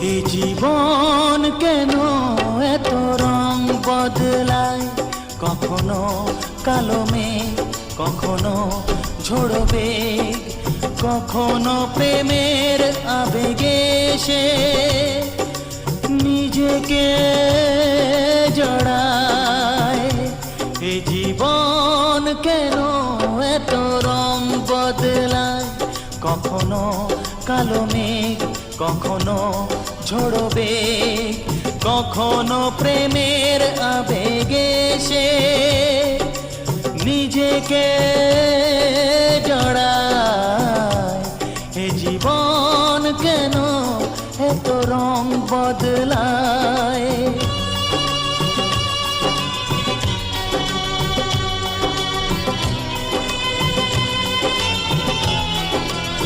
এ জীবন কেন এত রং বদলায়, কখনো কালো মেঘ, কখনো ঝোড়ো বেগ, কখনো প্রেমের আবেগে সে নিজেকে জড়ায়। এ জীবন কেন এত রং বদলায়, কখনো কালো মেঘ, কখনো ঝোড়ো বেগ, কখনো প্রেমের আবেগে সে নিজেকে জড়ায়। এ জীবন কেন এত রং বদলায়।